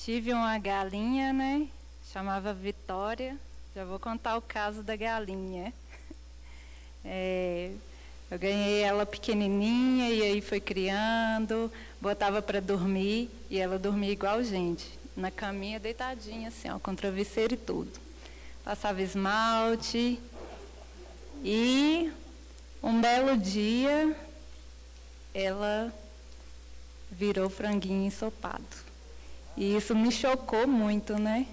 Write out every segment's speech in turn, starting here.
Tive uma galinha, né? Chamava Vitória. Já vou contar o caso da galinha. Eu ganhei ela pequenininha e aí foi criando, botava para dormir e ela dormia igual gente, na caminha deitadinha assim, ó, com travesseiro e tudo. Passava esmalte e um belo dia ela virou franguinho ensopado. E isso me chocou muito, né?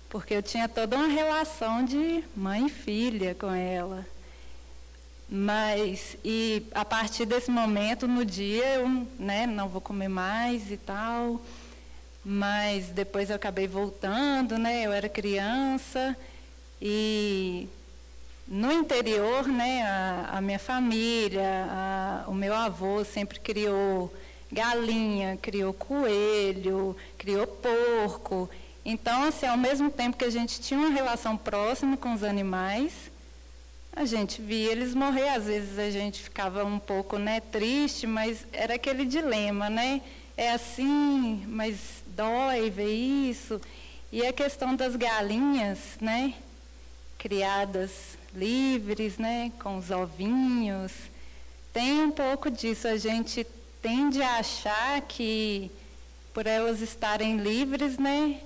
Porque eu tinha toda uma relação de mãe e filha com ela. E a partir desse momento, no dia, eu, né, não vou comer mais e tal. Mas depois eu acabei voltando, né? Eu era criança e no interior, né, a minha família, o meu avô sempre criou galinha, criou coelho, criou porco. Então, assim, ao mesmo tempo que a gente tinha uma relação próxima com os animais, a gente via eles morrer. Às vezes a gente ficava um pouco, né, triste, mas era aquele dilema, né? É assim, mas dói ver isso. E a questão das galinhas, né, criadas livres, né, com os ovinhos, tem um pouco disso. A gente tende a achar que, por elas estarem livres, né,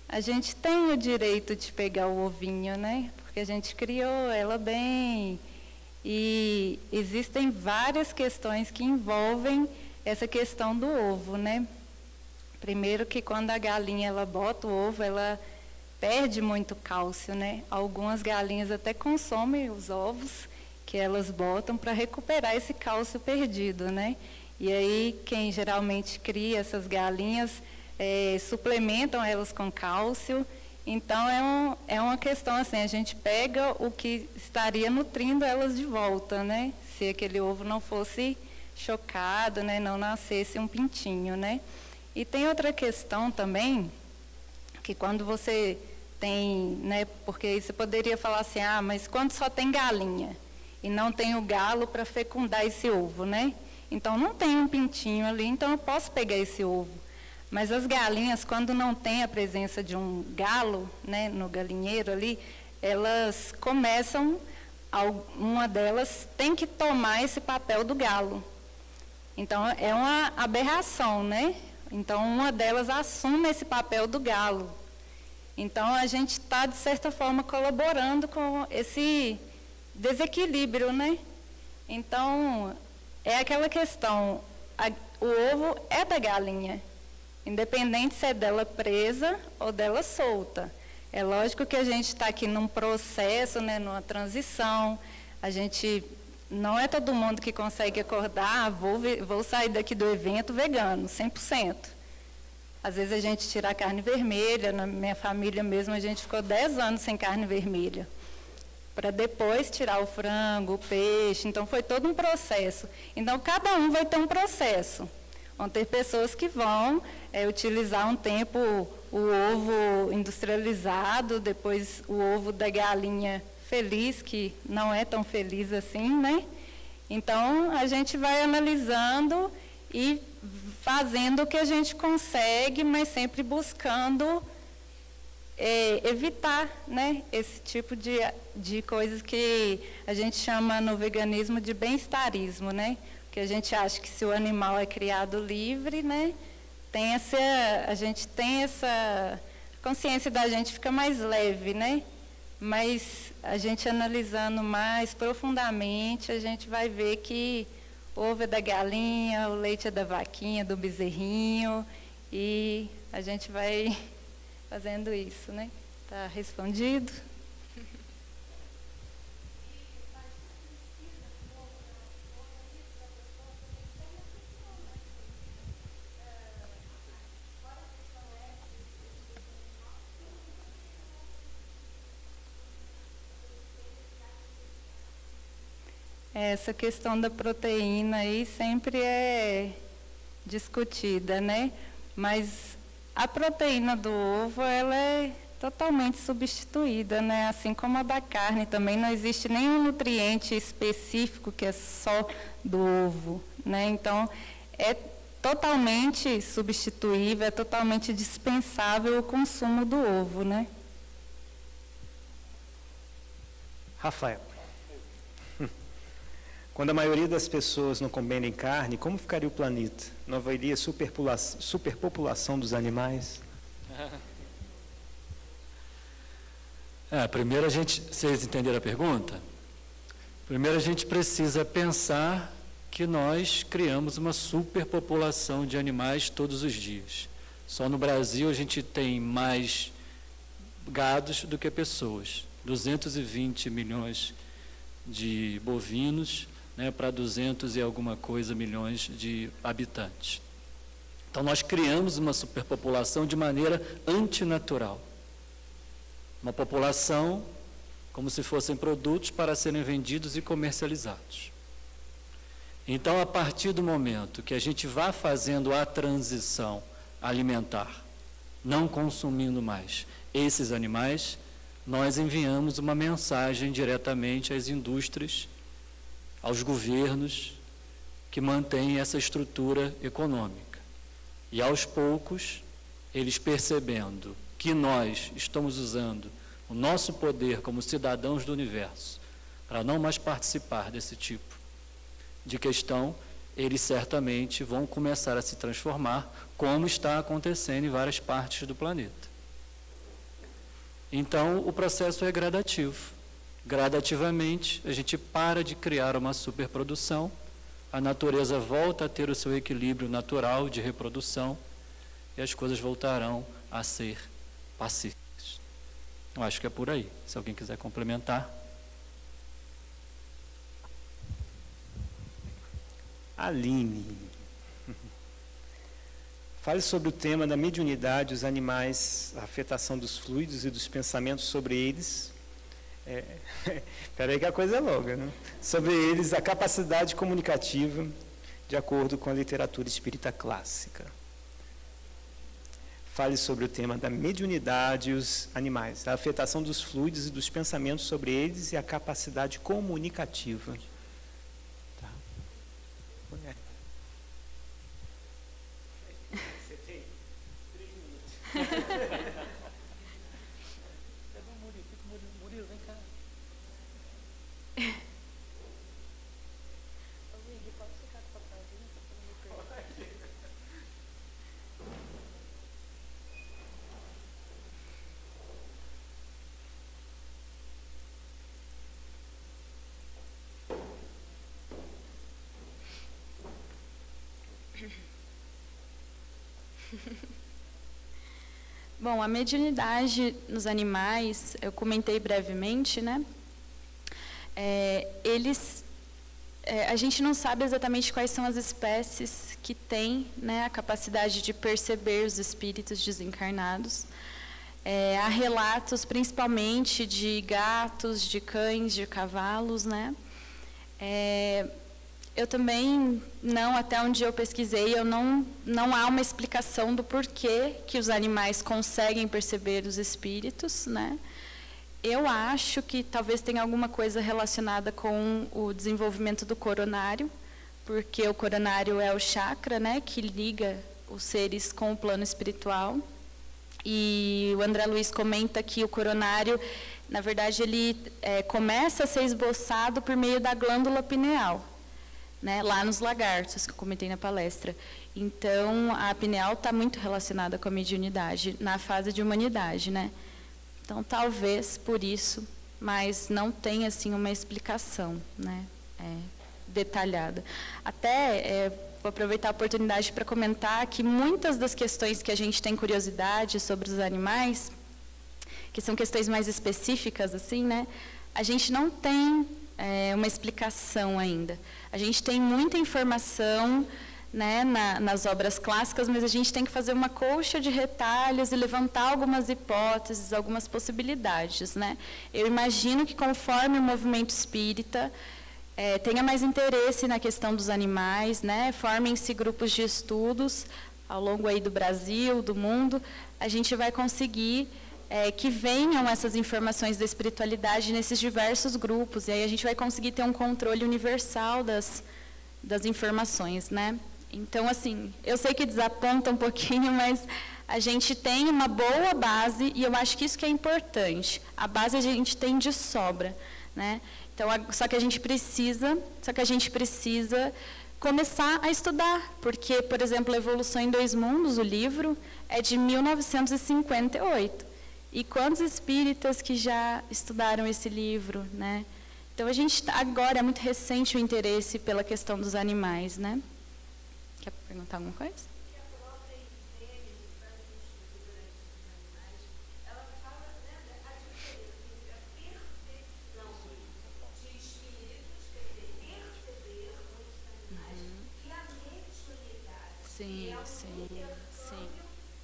a gente tem o direito de pegar o ovinho, né, porque a gente criou ela bem. E existem várias questões que envolvem essa questão do ovo, né. Primeiro que quando a galinha ela bota o ovo, ela perde muito cálcio, né. Algumas galinhas até consomem os ovos que elas botam para recuperar esse cálcio perdido, né. E aí, quem geralmente cria essas galinhas, suplementam elas com cálcio. Então, é uma questão assim, a gente pega o que estaria nutrindo elas de volta, né? Se aquele ovo não fosse chocado, né? Não nascesse um pintinho, né? E tem outra questão também, que quando você tem, né? Porque aí você poderia falar assim, mas quando só tem galinha e não tem o galo para fecundar esse ovo, né? Então, não tem um pintinho ali, então eu posso pegar esse ovo. Mas as galinhas, quando não tem a presença de um galo, né, no galinheiro ali, elas começam, uma delas tem que tomar esse papel do galo. Então, é uma aberração, né? Então, uma delas assume esse papel do galo. Então, a gente está, de certa forma, colaborando com esse desequilíbrio, né? Então, é aquela questão, o ovo é da galinha, independente se é dela presa ou dela solta. É lógico que a gente está aqui num processo, né, numa transição. A gente, não é todo mundo que consegue acordar, vou sair daqui do evento vegano, 100%. Às vezes a gente tira a carne vermelha, na minha família mesmo a gente ficou 10 anos sem carne vermelha, para depois tirar o frango, o peixe. Então, foi todo um processo. Então, cada um vai ter um processo. Vão ter pessoas que vão utilizar um tempo o ovo industrializado, depois o ovo da galinha feliz, que não é tão feliz assim, né? Então, a gente vai analisando e fazendo o que a gente consegue, mas sempre buscando evitar, né, esse tipo de coisas que a gente chama no veganismo de bem-estarismo, né? Porque a gente acha que se o animal é criado livre, né, a gente tem essa consciência da gente fica mais leve, né? Mas a gente analisando mais profundamente, a gente vai ver que o ovo é da galinha, o leite é da vaquinha, do bezerrinho, e a gente vai fazendo isso, né? Tá respondido? Essa questão da proteína aí sempre é discutida, né? Mas a proteína do ovo, ela é totalmente substituída, né? Assim como a da carne também, não existe nenhum nutriente específico que é só do ovo, né? Então, totalmente substituível, é totalmente dispensável o consumo do ovo, né? Rafael, quando a maioria das pessoas não comem carne, como ficaria o planeta? Não haveria superpopulação dos animais? Primeiro vocês entenderam a pergunta? Primeiro a gente precisa pensar que nós criamos uma superpopulação de animais todos os dias. Só no Brasil a gente tem mais gados do que pessoas. 220 milhões de bovinos, né, para 200 e alguma coisa milhões de habitantes. Então nós criamos uma superpopulação de maneira antinatural. Uma população como se fossem produtos para serem vendidos e comercializados. Então, a partir do momento que a gente vá fazendo a transição alimentar, não consumindo mais esses animais, nós enviamos uma mensagem diretamente às indústrias, aos governos que mantêm essa estrutura econômica. E aos poucos, eles percebendo que nós estamos usando o nosso poder como cidadãos do universo para não mais participar desse tipo de questão, eles certamente vão começar a se transformar, como está acontecendo em várias partes do planeta. Então, o processo é gradativo. Gradativamente, a gente para de criar uma superprodução, a natureza volta a ter o seu equilíbrio natural de reprodução e as coisas voltarão a ser pacíficas. Eu acho que é por aí. Se alguém quiser complementar. Aline, fale sobre o tema da mediunidade, os animais, a afetação dos fluidos e dos pensamentos sobre eles. Espera aí que a coisa é longa, né? Sobre eles, a capacidade comunicativa, de acordo com a literatura espírita clássica. Fale sobre o tema da mediunidade e os animais, a afetação dos fluidos e dos pensamentos sobre eles e a capacidade comunicativa. Tá. Você tem 3 minutos. Murilo, vem cá. Pode ficar com o papelzinho para não me perder. Bom, a mediunidade nos animais, eu comentei brevemente, né? A gente não sabe exatamente quais são as espécies que têm, né, a capacidade de perceber os espíritos desencarnados. Há relatos, principalmente, de gatos, de cães, de cavalos, né? Eu também, até onde eu pesquisei, não há uma explicação do porquê que os animais conseguem perceber os espíritos, né? Eu acho que talvez tenha alguma coisa relacionada com o desenvolvimento do coronário, porque o coronário é o chakra, né, que liga os seres com o plano espiritual. E o André Luiz comenta que o coronário, na verdade, ele começa a ser esboçado por meio da glândula pineal, né, lá nos lagartos, que eu comentei na palestra. Então, a pineal está muito relacionada com a mediunidade, na fase de humanidade, né? Então, talvez por isso, mas não tem, assim, uma explicação, né, detalhada. Até, vou aproveitar a oportunidade para comentar que muitas das questões que a gente tem curiosidade sobre os animais, que são questões mais específicas, assim, né, a gente não tem uma explicação ainda. A gente tem muita informação, né, nas obras clássicas, mas a gente tem que fazer uma colcha de retalhos e levantar algumas hipóteses, algumas possibilidades, né? Eu imagino que conforme o movimento espírita tenha mais interesse na questão dos animais, né, formem-se grupos de estudos ao longo aí do Brasil, do mundo, a gente vai conseguir que venham essas informações da espiritualidade nesses diversos grupos, e aí a gente vai conseguir ter um controle universal das informações, né? Então, assim, eu sei que desaponta um pouquinho, mas a gente tem uma boa base e eu acho que isso que é importante. A base a gente tem de sobra, né? Então, só que a gente precisa começar a estudar, porque, por exemplo, Evolução em Dois Mundos, o livro, é de 1958. E quantos espíritas que já estudaram esse livro, né? Então, agora é muito recente o interesse pela questão dos animais, né? Quer perguntar alguma coisa? Sim, sim, sim.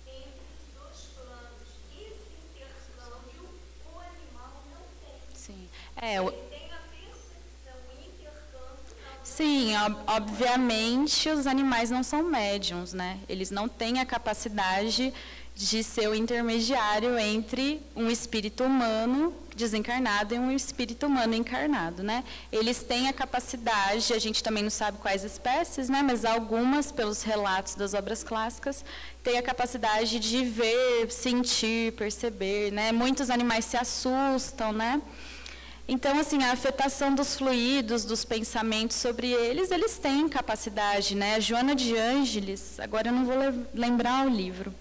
Entre os dois planos, esse intercâmbio, o animal não tem. Sim. Ele tem a percepção, o intercâmbio. Sim, obviamente os animais não são médiums, né? Eles não têm a capacidade de ser o intermediário entre um espírito humano desencarnado e um espírito humano encarnado, né? Eles têm a capacidade, a gente também não sabe quais espécies, né? Mas algumas, pelos relatos das obras clássicas, têm a capacidade de ver, sentir, perceber, né? Muitos animais se assustam, né? Então, assim, a afetação dos fluidos, dos pensamentos sobre eles, eles têm capacidade, né? A Joana de Ângeles, agora eu não vou lembrar o livro,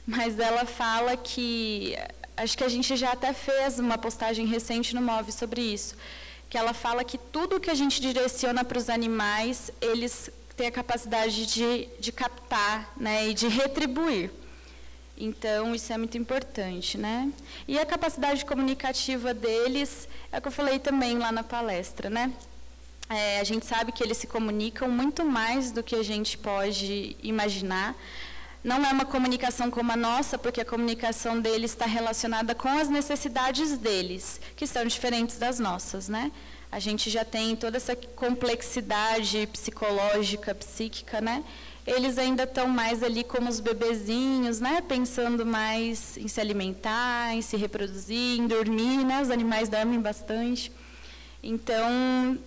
mas ela fala que, acho que a gente já até fez uma postagem recente no MOVE sobre isso, que ela fala que tudo que a gente direciona para os animais, eles têm a capacidade de captar, né, e de retribuir. Então, isso é muito importante, né? E a capacidade comunicativa deles, é o que eu falei também lá na palestra, né? A gente sabe que eles se comunicam muito mais do que a gente pode imaginar. Não é uma comunicação como a nossa, porque a comunicação deles está relacionada com as necessidades deles, que são diferentes das nossas, né? A gente já tem toda essa complexidade psicológica, psíquica, né? Eles ainda estão mais ali como os bebezinhos, né? Pensando mais em se alimentar, em se reproduzir, em dormir, né? Os animais dormem bastante. Então,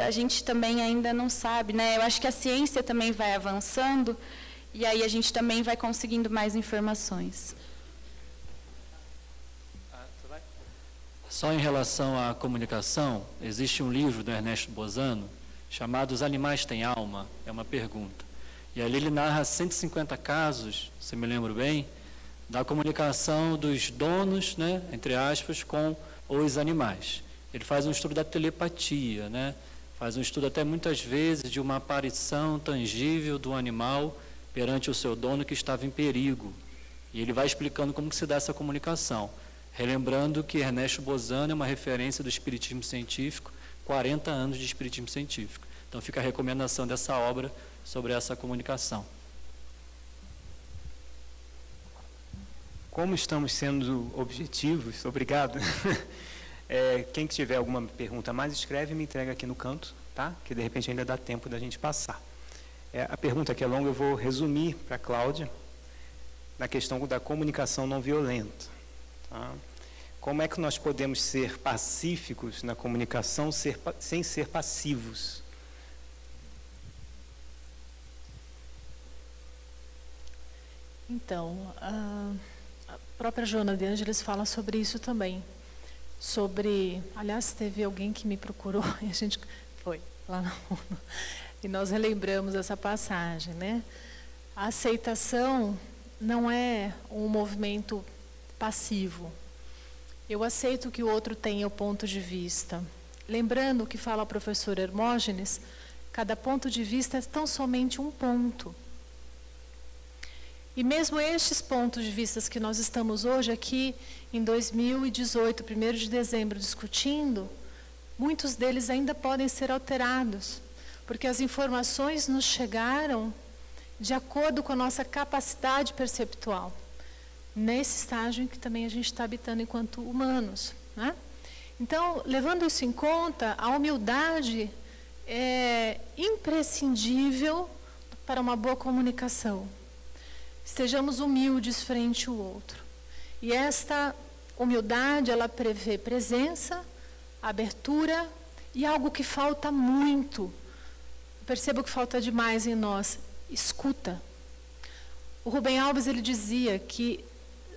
a gente também ainda não sabe, né? Eu acho que a ciência também vai avançando, e aí a gente também vai conseguindo mais informações. Só em relação à comunicação, existe um livro do Ernesto Bozano chamado Os Animais Têm Alma? É uma pergunta. E ali ele narra 150 casos, se me lembro bem, da comunicação dos donos, né, entre aspas, com os animais. Ele faz um estudo da telepatia, né? Faz um estudo até muitas vezes de uma aparição tangível do animal perante o seu dono que estava em perigo. E ele vai explicando como que se dá essa comunicação. Relembrando que Ernesto Bozano é uma referência do espiritismo científico, 40 anos de espiritismo científico. Então fica a recomendação dessa obra sobre essa comunicação. Como estamos sendo objetivos, obrigado. Quem tiver alguma pergunta mais, escreve e me entrega aqui no canto, tá? Que de repente ainda dá tempo da gente passar. A pergunta que é longa, eu vou resumir para a Cláudia, na questão da comunicação não violenta. Tá? Como é que nós podemos ser pacíficos na comunicação sem ser passivos? Então, a própria Joana de Ângeles fala sobre isso também. Aliás, teve alguém que me procurou e a gente foi lá na ONU. E nós relembramos essa passagem, né? A aceitação não é um movimento passivo. Eu aceito que o outro tenha o ponto de vista. Lembrando o que fala o professor Hermógenes, cada ponto de vista é tão somente um ponto. E mesmo estes pontos de vista que nós estamos hoje aqui, em 2018, 1º de dezembro, discutindo, muitos deles ainda podem ser alterados. Porque as informações nos chegaram de acordo com a nossa capacidade perceptual, nesse estágio em que também a gente está habitando enquanto humanos, né? Então, levando isso em conta, a humildade é imprescindível para uma boa comunicação. Estejamos humildes frente ao outro. E esta humildade, ela prevê presença, abertura e algo que falta muito. Percebo que falta demais em nós, escuta. O Rubem Alves, ele dizia que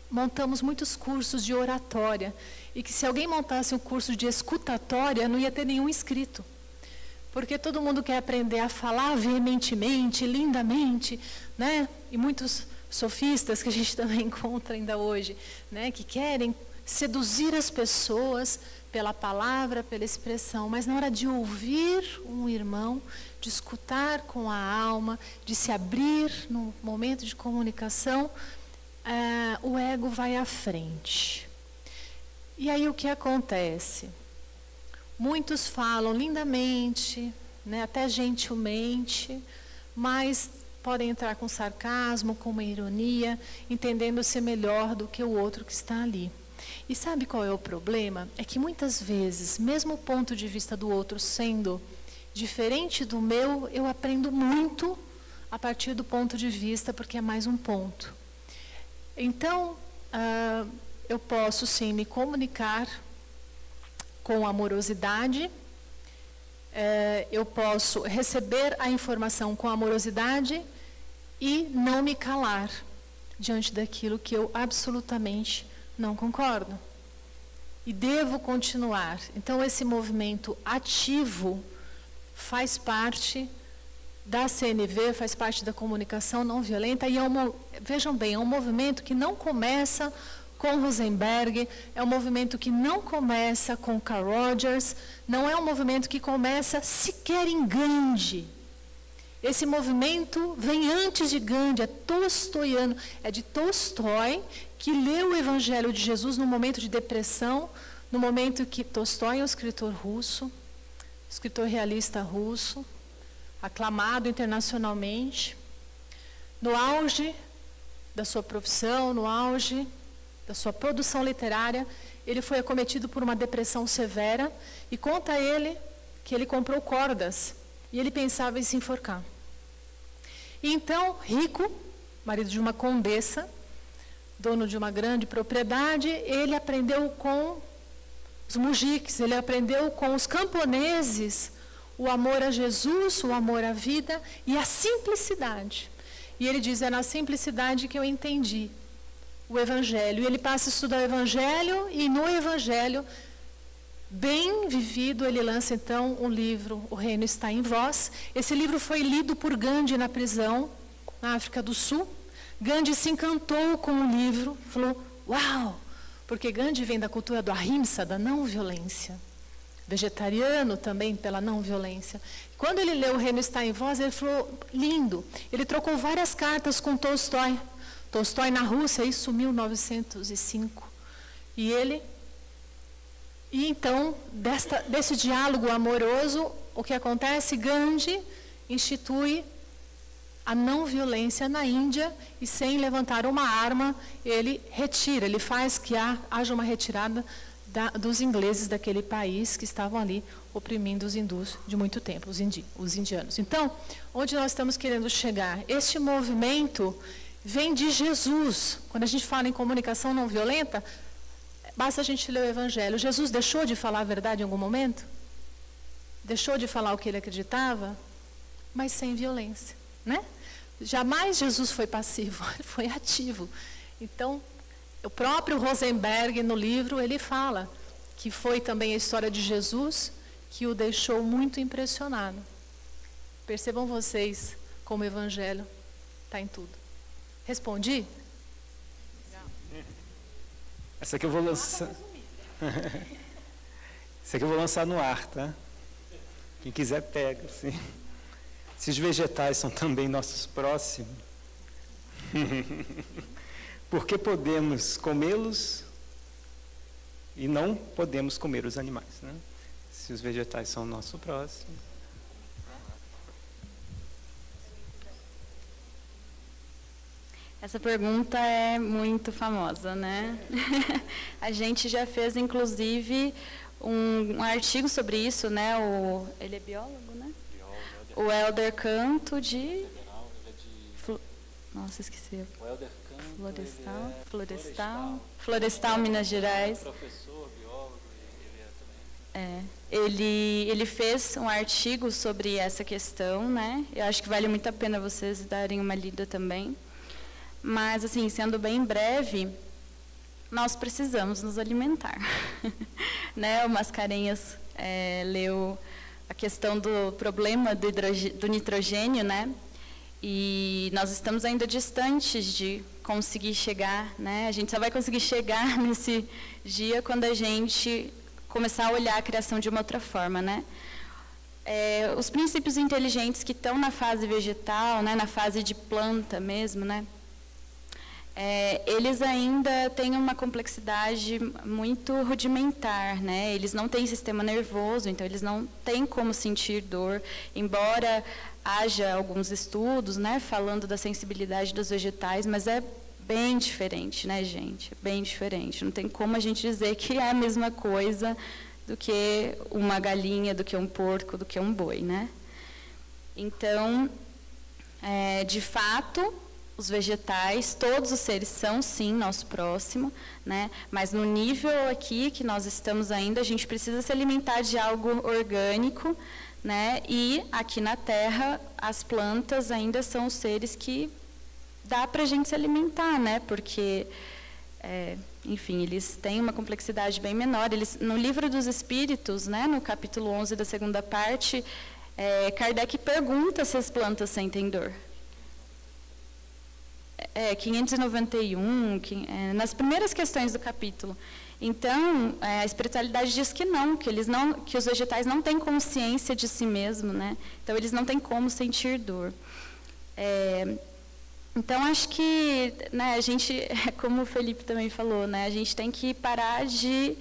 montamos muitos cursos de oratória e que se alguém montasse um curso de escutatória, não ia ter nenhum inscrito. Porque todo mundo quer aprender a falar veementemente, lindamente, né? E muitos sofistas que a gente também encontra ainda hoje, né? Que querem seduzir as pessoas pela palavra, pela expressão, mas na hora de ouvir um irmão, de escutar com a alma, de se abrir no momento de comunicação, o ego vai à frente. E aí o que acontece? Muitos falam lindamente, né, até gentilmente, mas podem entrar com sarcasmo, com uma ironia, entendendo-se melhor do que o outro que está ali. E sabe qual é o problema? É que muitas vezes, mesmo o ponto de vista do outro sendo diferente do meu, eu aprendo muito a partir do ponto de vista, porque é mais um ponto. Então, eu posso sim me comunicar com amorosidade, eu posso receber a informação com amorosidade e não me calar diante daquilo que eu absolutamente não concordo. E devo continuar. Então, esse movimento ativo faz parte da CNV, faz parte da comunicação não violenta, e vejam bem, é um movimento que não começa com Rosenberg, é um movimento que não começa com Carl Rogers, não é um movimento que começa sequer em Gandhi. Esse movimento vem antes de Gandhi, é tolstoiano, é de Tolstói, que leu o Evangelho de Jesus no momento de depressão, no momento que Tolstói é um escritor russo, escritor realista russo, aclamado internacionalmente, no auge da sua profissão, no auge da sua produção literária, ele foi acometido por uma depressão severa, e conta ele que ele comprou cordas, e ele pensava em se enforcar. E então, rico, marido de uma condessa, dono de uma grande propriedade, ele aprendeu com os mujiques, ele aprendeu com os camponeses o amor a Jesus, o amor à vida e a simplicidade. E ele diz, é na simplicidade que eu entendi o Evangelho. E ele passa a estudar o Evangelho, e no Evangelho, bem vivido, ele lança então um livro, O Reino Está em Vós. Esse livro foi lido por Gandhi na prisão, na África do Sul. Gandhi se encantou com o livro, falou, uau! Porque Gandhi vem da cultura do ahimsa, da não violência. Vegetariano também pela não violência. Quando ele leu O Reino Está em Vós, ele falou, lindo. Ele trocou várias cartas com Tolstói. Tolstói na Rússia, isso 1905. E então, desse diálogo amoroso, o que acontece? Gandhi institui a não violência na Índia, e sem levantar uma arma, ele retira, ele faz que haja uma retirada dos ingleses daquele país que estavam ali oprimindo os hindus de muito tempo, os indianos. Então, onde nós estamos querendo chegar? Este movimento vem de Jesus. Quando a gente fala em comunicação não violenta, basta a gente ler o Evangelho. Jesus deixou de falar a verdade em algum momento? Deixou de falar o que ele acreditava? Mas sem violência, né? Jamais Jesus foi passivo, ele foi ativo. Então, o próprio Rosenberg, no livro, ele fala que foi também a história de Jesus que o deixou muito impressionado. Percebam vocês como o Evangelho está em tudo. Respondi? Essa aqui eu vou lançar. Essa aqui eu vou lançar no ar, tá? Quem quiser pega, sim. Se os vegetais são também nossos próximos, por que podemos comê-los e não podemos comer os animais, né? Se os vegetais são nosso próximo. Essa pergunta é muito famosa, né? A gente já fez, inclusive, um artigo sobre isso, né? Ele é biólogo, né? O Helder Canto de... Nossa, esqueci. O Helder Canto, Florestal, Minas Gerais. Professor, biólogo, ele é também Ele fez um artigo sobre essa questão, né? Eu acho que vale muito a pena vocês darem uma lida também. Mas, assim, sendo bem breve, nós precisamos nos alimentar. Né? O Mascarenhas leu a questão do problema do nitrogênio, né? E nós estamos ainda distantes de conseguir chegar, né? A gente só vai conseguir chegar nesse dia quando a gente começar a olhar a criação de uma outra forma, né? Os princípios inteligentes que estão na fase vegetal, né, na fase de planta mesmo, né? Eles ainda têm uma complexidade muito rudimentar, né? Eles não têm sistema nervoso, então eles não têm como sentir dor, embora haja alguns estudos, né, falando da sensibilidade dos vegetais, mas é bem diferente, né, gente? Bem diferente. Não tem como a gente dizer que é a mesma coisa do que uma galinha, do que um porco, do que um boi, né? Então, de fato, os vegetais, todos os seres são, sim, nosso próximo, né? Mas no nível aqui que nós estamos ainda, a gente precisa se alimentar de algo orgânico, né? E aqui na Terra, as plantas ainda são os seres que dá para a gente se alimentar, né? Porque, enfim, eles têm uma complexidade bem menor. No Livro dos Espíritos, né, no capítulo 11 da segunda parte, Kardec pergunta se as plantas sentem dor. 591, nas primeiras questões do capítulo. Então, a espiritualidade diz que não, que os vegetais não têm consciência de si mesmo, né? Então, eles não têm como sentir dor. Então, acho que, né, a gente, como o Felipe também falou, né, a gente tem que parar de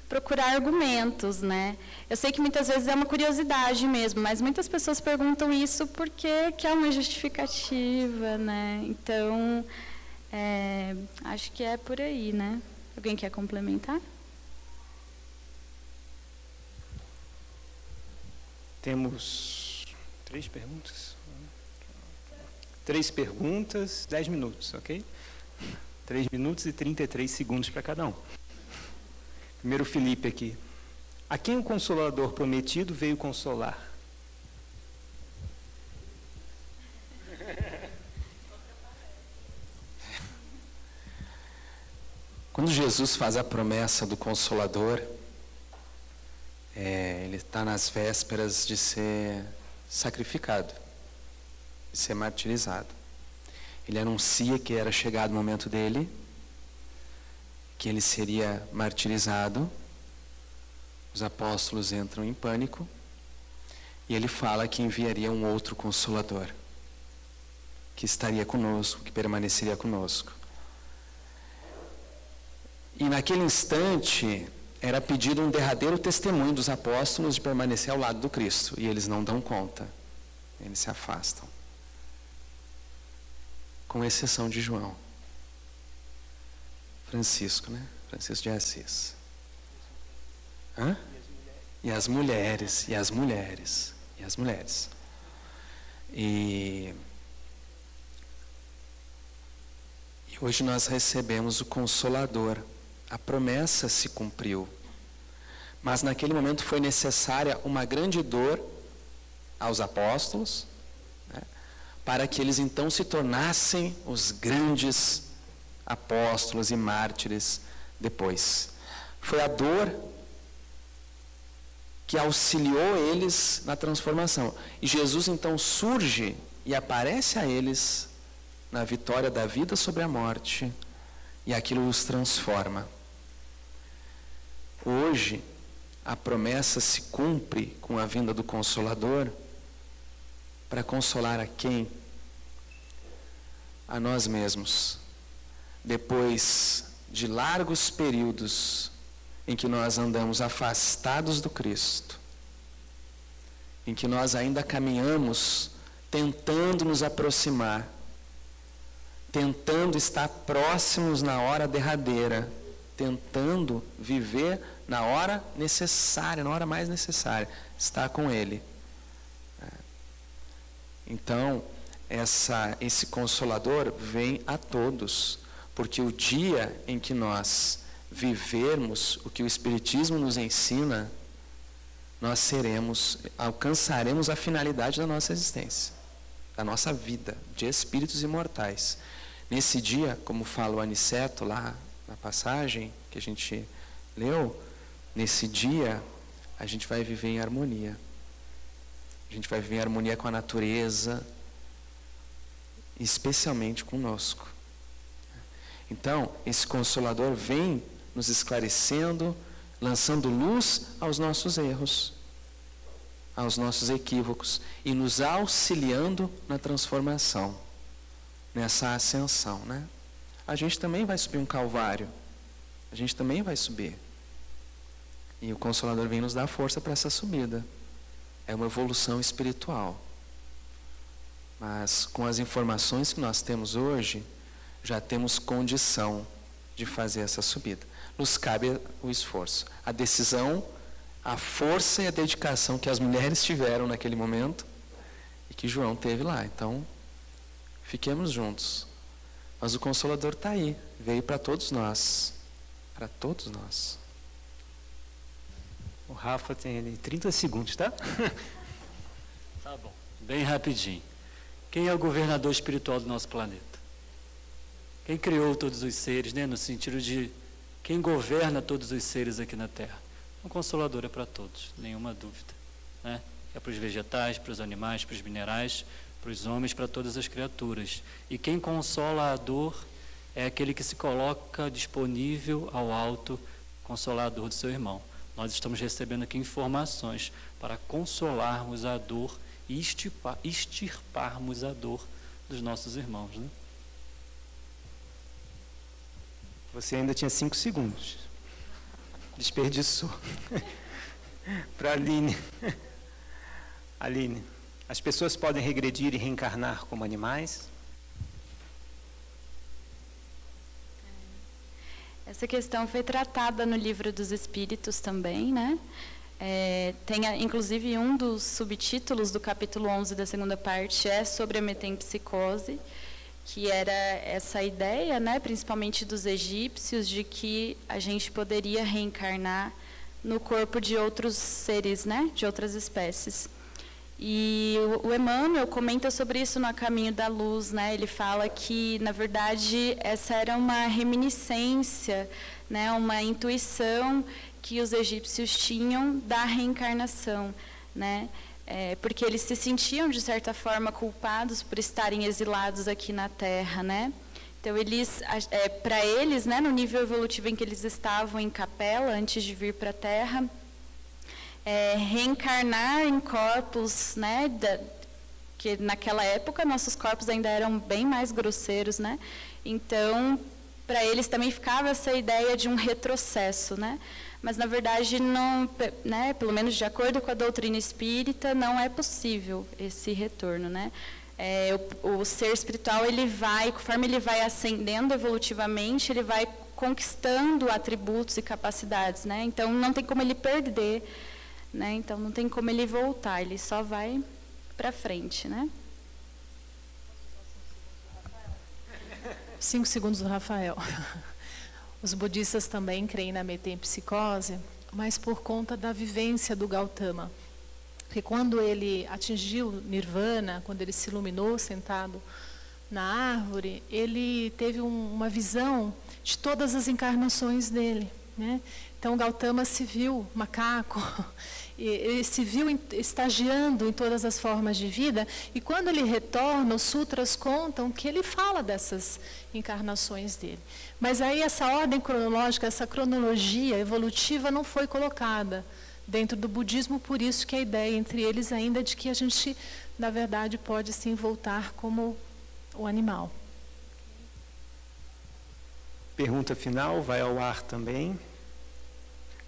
procurar argumentos, né? Eu sei que muitas vezes é uma curiosidade mesmo, mas muitas pessoas perguntam isso porque quer uma justificativa, né? Então, acho que é por aí, né? Alguém quer complementar? Temos 3 perguntas. 3 perguntas, 10 minutos, ok? 3 minutos e 33 segundos para cada um. Primeiro, o Felipe aqui. A quem o Consolador prometido veio consolar? Quando Jesus faz a promessa do Consolador, ele está nas vésperas de ser sacrificado, de ser martirizado. Ele anuncia que era chegado o momento dele, que ele seria martirizado. Os apóstolos entram em pânico e ele fala que enviaria um outro Consolador, que estaria conosco, que permaneceria conosco. E naquele instante era pedido um derradeiro testemunho dos apóstolos de permanecer ao lado do Cristo, e eles não dão conta, eles se afastam, com exceção de João. Francisco, né? Francisco de Assis. Hã? E as mulheres. E hoje nós recebemos o Consolador. A promessa se cumpriu. Mas naquele momento foi necessária uma grande dor aos apóstolos, né, para que eles então se tornassem os grandes apóstolos e mártires depois. Foi a dor que auxiliou eles na transformação. E Jesus então surge e aparece a eles na vitória da vida sobre a morte, e aquilo os transforma. Hoje, a promessa se cumpre com a vinda do Consolador, para consolar a quem? A nós mesmos. Depois de largos períodos em que nós andamos afastados do Cristo, em que nós ainda caminhamos tentando nos aproximar, tentando estar próximos na hora derradeira, tentando viver na hora necessária, na hora mais necessária, estar com Ele. Então, esse Consolador vem a todos, porque o dia em que nós vivermos o que o Espiritismo nos ensina, nós alcançaremos a finalidade da nossa existência, da nossa vida, de espíritos imortais. Nesse dia, como fala o Aniceto lá na passagem que a gente leu, nesse dia a gente vai viver em harmonia. A gente vai viver em harmonia com a natureza, especialmente conosco. Então, esse Consolador vem nos esclarecendo, lançando luz aos nossos erros, aos nossos equívocos e nos auxiliando na transformação, nessa ascensão, né? A gente também vai subir um calvário, a gente também vai subir. E o Consolador vem nos dar força para essa subida. É uma evolução espiritual. Mas com as informações que nós temos hoje, já temos condição de fazer essa subida. Nos cabe o esforço, a decisão, a força e a dedicação que as mulheres tiveram naquele momento e que João teve lá. Então, fiquemos juntos. Mas o Consolador está aí, veio para todos nós. Para todos nós. O Rafa tem 30 segundos, tá? Tá bom, bem rapidinho. Quem é o governador espiritual do nosso planeta? Quem criou todos os seres, né? No sentido de quem governa todos os seres aqui na Terra. O Consolador é para todos, nenhuma dúvida, né? É para os vegetais, para os animais, para os minerais, para os homens, para todas as criaturas. E quem consola a dor é aquele que se coloca disponível ao alto, consolar a dor do seu irmão. Nós estamos recebendo aqui informações para consolarmos a dor e extirparmos a dor dos nossos irmãos, né? Você ainda tinha 5 segundos. Desperdiçou. Para a Aline. Aline, as pessoas podem regredir e reencarnar como animais? Essa questão foi tratada no Livro dos Espíritos também, né? Tem, inclusive, um dos subtítulos do capítulo 11 da segunda parte é sobre a metempsicose, que era essa ideia, né, principalmente dos egípcios, de que a gente poderia reencarnar no corpo de outros seres, né, de outras espécies. E o Emmanuel comenta sobre isso no A Caminho da Luz, né? Ele fala que, na verdade, essa era uma reminiscência, né, uma intuição que os egípcios tinham da reencarnação, né? Porque eles se sentiam, de certa forma, culpados por estarem exilados aqui na Terra, né? Então, para eles, né, no nível evolutivo em que eles estavam em Capela, antes de vir para a Terra, reencarnar em corpos, né, que naquela época nossos corpos ainda eram bem mais grosseiros, né? Então, para eles também ficava essa ideia de um retrocesso, né? Mas, na verdade, não, né, pelo menos de acordo com a doutrina espírita, não é possível esse retorno, né? O ser espiritual, ele vai, conforme ele vai ascendendo evolutivamente, ele vai conquistando atributos e capacidades, né? Então, não tem como ele perder, né? Então, não tem como ele voltar, ele só vai para frente, né? 5 segundos do Rafael. Os budistas também creem na metempsicose, mas por conta da vivência do Gautama. Porque quando ele atingiu Nirvana, quando ele se iluminou sentado na árvore, ele teve uma visão de todas as encarnações dele, né? Então, Gautama se viu macaco, ele se viu estagiando em todas as formas de vida, e quando ele retorna, os sutras contam que ele fala dessas encarnações dele. Mas aí essa ordem cronológica, essa cronologia evolutiva não foi colocada dentro do budismo, por isso que a ideia entre eles ainda é de que a gente, na verdade, pode sim voltar como o animal. Pergunta final, vai ao ar também.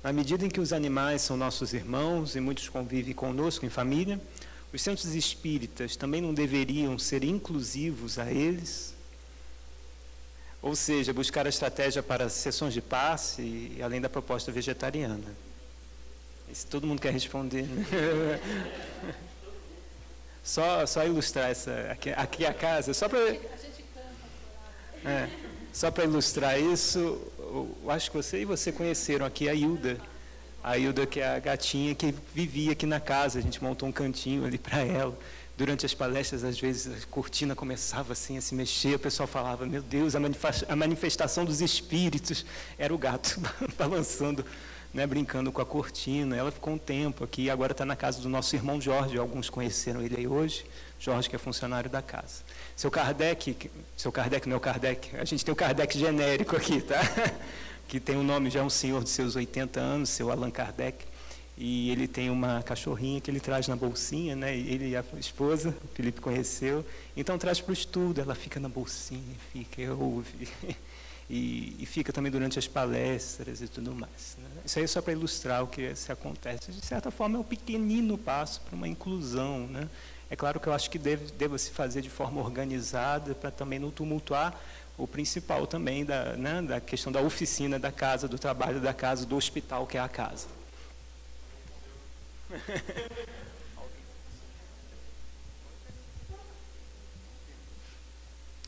Na medida em que os animais são nossos irmãos e muitos convivem conosco em família, os centros espíritas também não deveriam ser inclusivos a eles? Ou seja, buscar a estratégia para sessões de passe e além da proposta vegetariana. Isso todo mundo quer responder, né? Só ilustrar aqui a casa, só para ilustrar isso. Eu acho que você conheceram aqui a Hilda, A Hilda, que é a gatinha que vivia aqui na casa, a gente montou um cantinho ali para ela. Durante as palestras, às vezes, a cortina começava assim a se mexer, o pessoal falava, meu Deus, a manifestação dos espíritos. Era o gato balançando, né, brincando com a cortina. Ela ficou um tempo aqui, agora está na casa do nosso irmão Jorge, alguns conheceram ele aí hoje, Jorge, que é funcionário da casa. Seu Kardec não é o Kardec, a gente tem o Kardec genérico aqui, tá? Que tem um nome, já é um senhor de seus 80 anos, seu Allan Kardec. E ele tem uma cachorrinha que ele traz na bolsinha, né? Ele e a esposa, o Felipe conheceu. Então traz para o estudo, ela fica na bolsinha, ouve. E fica também durante as palestras e tudo mais. Né? Isso aí é só para ilustrar o que se acontece. De certa forma, é um pequenino passo para uma inclusão. Né? É claro que eu acho que deva se fazer de forma organizada, para também não tumultuar o principal também da questão da oficina da casa, do trabalho da casa, do hospital, que é a casa.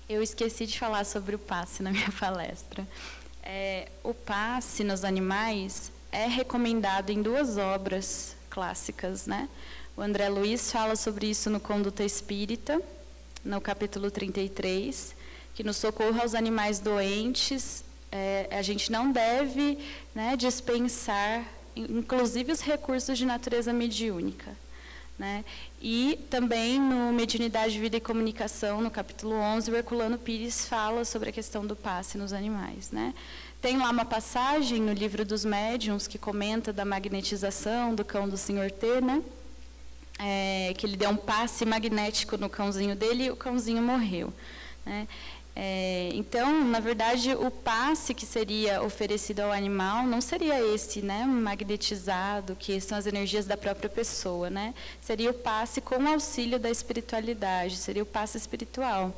Eu esqueci de falar sobre o passe na minha palestra. O passe nos animais é recomendado em 2 obras clássicas, né? O André Luiz fala sobre isso no Conduta Espírita, no capítulo 33, que no socorro aos animais doentes, a gente não deve, né, dispensar inclusive os recursos de natureza mediúnica. Né? E também no Mediunidade, Vida e Comunicação, no capítulo 11, o Herculano Pires fala sobre a questão do passe nos animais. Né? Tem lá uma passagem no Livro dos Médiuns que comenta da magnetização do cão do Sr. T, né? Que ele deu um passe magnético no cãozinho dele e o cãozinho morreu. Né? Então, na verdade, o passe que seria oferecido ao animal não seria esse, né, magnetizado, que são as energias da própria pessoa, né? Seria o passe com o auxílio da espiritualidade, seria o passe espiritual.